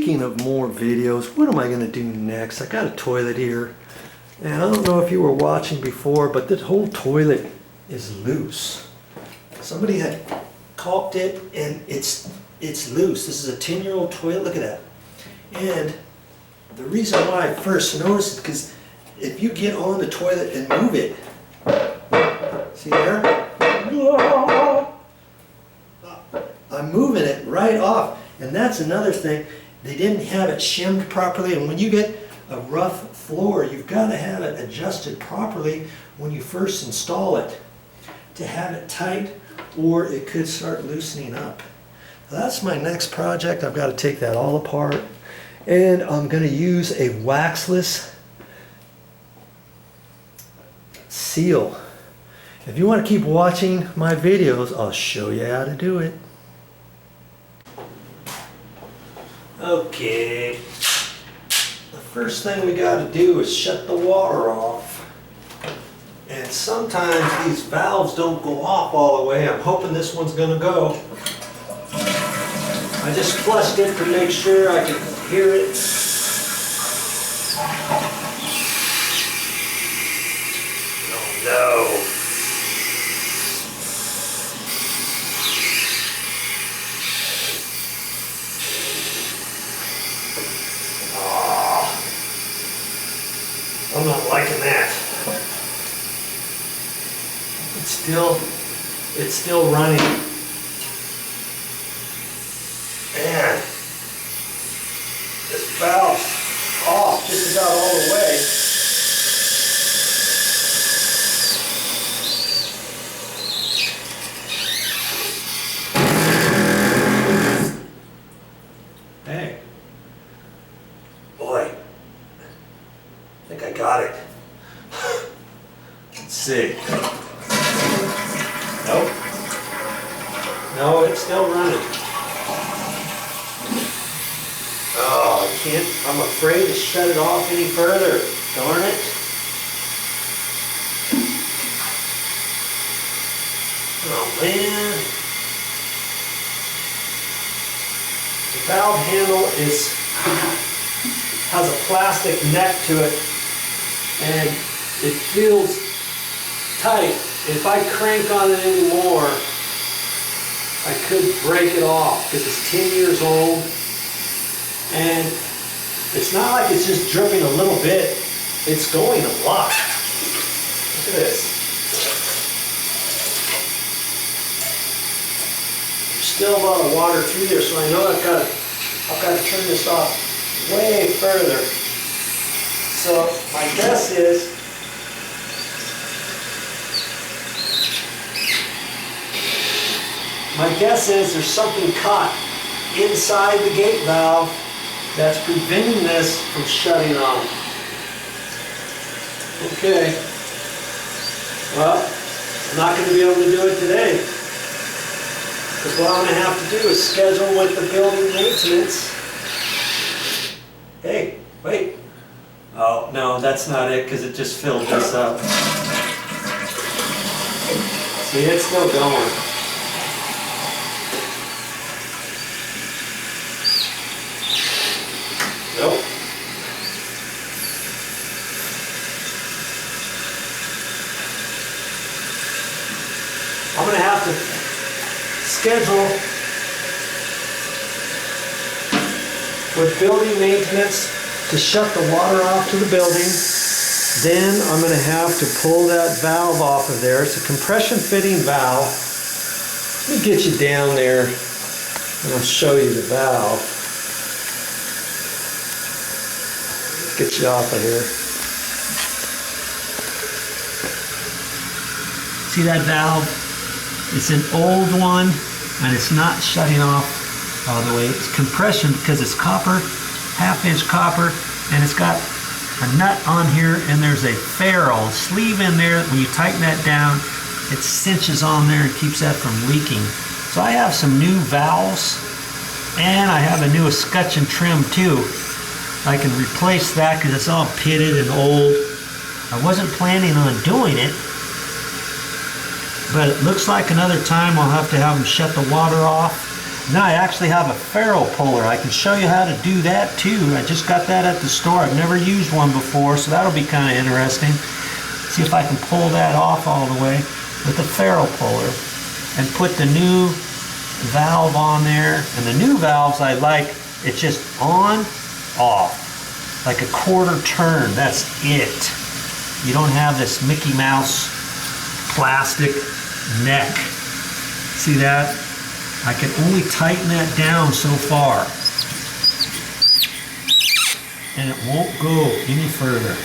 speaking of more videos, what am I going to do next? I got a toilet here, and I don't know if you were watching before, but this whole toilet is loose. Somebody had caulked it, and it's loose. This is a 10-year-old toilet. Look at that. And the reason why I first noticed it, because if you get on the toilet and move it, see there? I'm moving it right off. And that's another thing. They didn't have it shimmed properly. And when you get a rough floor, you've got to have it adjusted properly when you first install it to have it tight, or it could start loosening up. That's my next project. I've got to take that all apart. And I'm going to use a waxless seal. If you want to keep watching my videos, I'll show you how to do it. Okay, the first thing we got to do is shut the water off. And sometimes these valves don't go off all the way. I'm hoping this one's going to go. I just flushed it to make sure I can hear it. Oh no. I'm not liking that. It's still running. Man, this valve's off just about all the way. Hey, boy. I think I got it. Let's see. Nope. No, it's still running. Oh, I can't. I'm afraid to shut it off any further. Darn it. Oh, man. The valve handle has a plastic neck to it, and it feels tight. If I crank on it anymore, I could break it off because it's 10 years old, and it's not like it's just dripping a little bit, it's going a lot. Look at this. There's still a lot of water through there, so I know I've got to turn this off way further. So my guess is there's something caught inside the gate valve that's preventing this from shutting off. Okay. Well, I'm not going to be able to do it today, because what I'm going to have to do is schedule with the building maintenance. Hey, wait. Oh, no, that's not it, because it just filled this up. See, it's still going. Nope. I'm going to have to schedule with building maintenance to shut the water off to the building. Then I'm going to have to pull that valve off of there. It's a compression fitting valve. Let me get you down there and I'll show you the valve. Get you off of here. See that valve? It's an old one and it's not shutting off all the way. It's compression because it's copper, half-inch copper, and it's got a nut on here, and there's a ferrule sleeve in there. When you tighten that down, it cinches on there and keeps that from leaking. So I have some new valves, and I have a new escutcheon trim too. I can replace that because it's all pitted and old. I wasn't planning on doing it, but it looks like another time I'll have to have them shut the water off. Now I actually have a ferrule puller. I can show you how to do that too. I just got that at the store. I've never used one before, so that'll be kind of interesting. See if I can pull that off all the way with the ferrule puller and put the new valve on there. And the new valves I like, it's just on, off, like a quarter turn. That's it. You don't have this Mickey Mouse plastic neck. See that? I can only tighten that down so far, and it won't go any further.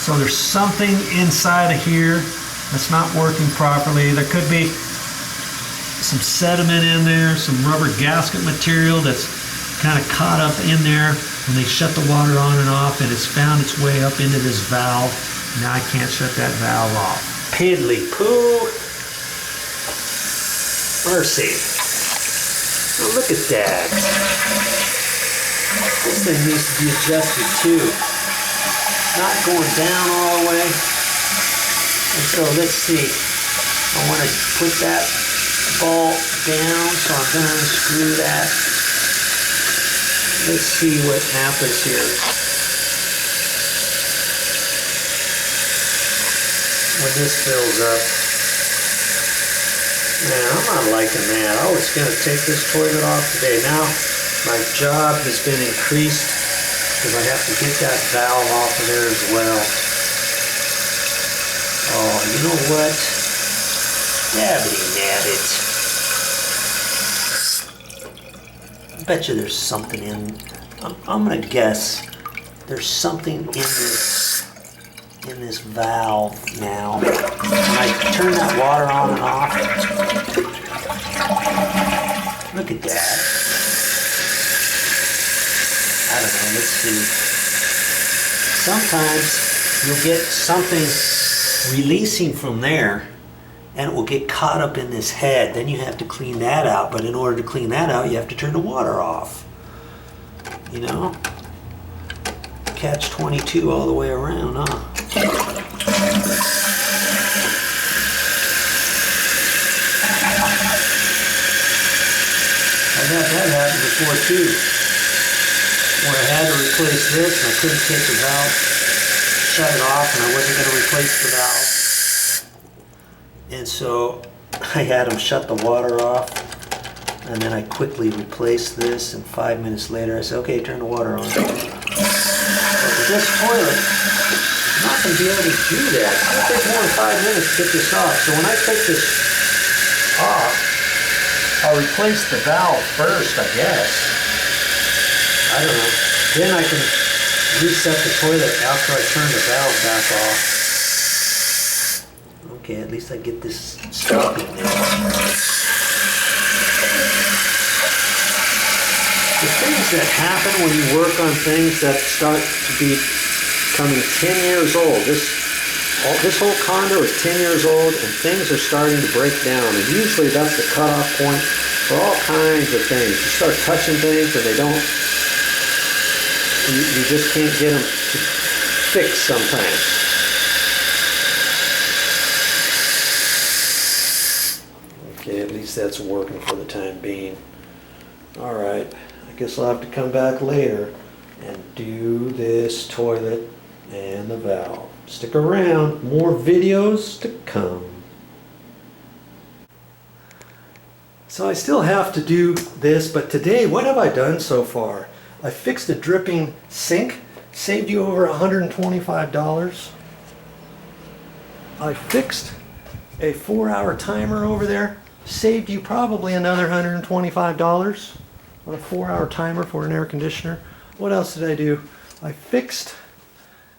So there's something inside of here that's not working properly. There could be some sediment in there, some rubber gasket material that's kind of caught up in there when they shut the water on and off, and it's found its way up into this valve. Now I can't shut that valve off. Piddly poo. Mercy. Oh, look at that. This thing needs to be adjusted too. Not going down all the way. And so let's see. I want to put that ball down, so I'm going to unscrew that. Let's see what happens here. When this fills up. Man, I'm not liking that. I was going to take this toilet off today. Now my job has been increased because I have to get that valve off of there as well. Oh, you know what? Nabbity nabbit. I bet you there's something in. I'm going to guess there's something in this valve now. When I turn that water on and off, look at that. I don't know, let's see. Sometimes you'll get something releasing from there and it will get caught up in this head. Then you have to clean that out, but in order to clean that out, you have to turn the water off. You know? Catch-22 all the way around, huh? I've had that happen before too, where I had to replace this and I couldn't take the valve, shut it off, and I wasn't going to replace the valve. And so I had them shut the water off, and then I quickly replaced this, and 5 minutes later I said, okay, turn the water on. But with this toilet, I'm not going to be able to do that. It's going to take more than 5 minutes to get this off. So when I take this off, I'll replace the valve first, I guess. I don't know. Then I can reset the toilet after I turn the valve back off. Okay, at least I get this stuck in there. The things that happen when you work on things that start to be becoming 10 years old. This whole condo is 10 years old and things are starting to break down, and usually that's the cutoff point for all kinds of things. You start touching things and they don't, you just can't get them to fix sometimes. Okay, at least that's working for the time being. Alright, I guess I'll have to come back later and do this toilet and the valve. Stick around, more videos to come. So I still have to do this, but today, what have I done so far? I fixed a dripping sink, saved you over $125. I fixed a 4-hour timer over there, saved you probably another $125 on a 4-hour timer for an air conditioner. What else did I do? I fixed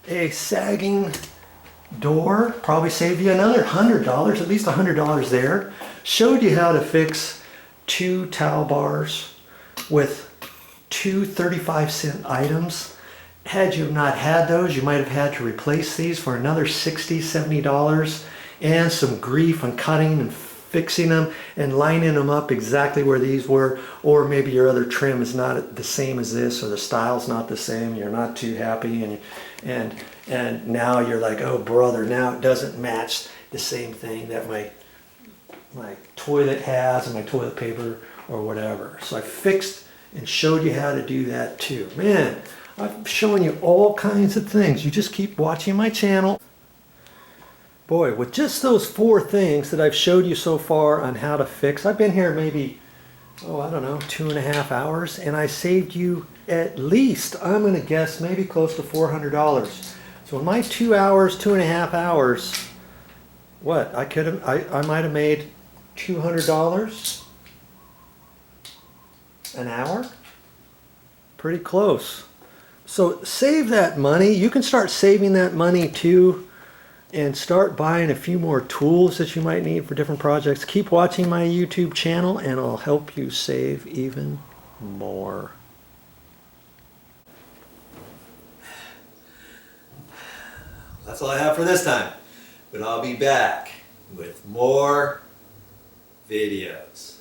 a sagging door, probably saved you another $100, at least $100 there. Showed you how to fix 2 towel bars with 2 35-cent items. Had you not had those, you might have had to replace these for another $60, $70 and some grief on cutting and fixing them and lining them up exactly where these were, or maybe your other trim is not the same as this, or the style's not the same, you're not too happy, and now you're like, oh brother, now it doesn't match the same thing that my my toilet has and my toilet paper or whatever. So I fixed and showed you how to do that too. Man, I'm showing you all kinds of things. You just keep watching my channel. Boy, with just those 4 things that I've showed you so far on how to fix, I've been here maybe, oh, I don't know, 2.5 hours, and I saved you at least, I'm going to guess, maybe close to $400. So in my 2 hours, 2.5 hours, what, I might have made $200 an hour? Pretty close. So save that money. You can start saving that money too, and start buying a few more tools that you might need for different projects. Keep watching my YouTube channel and I'll help you save even more. That's all I have for this time, but I'll be back with more videos.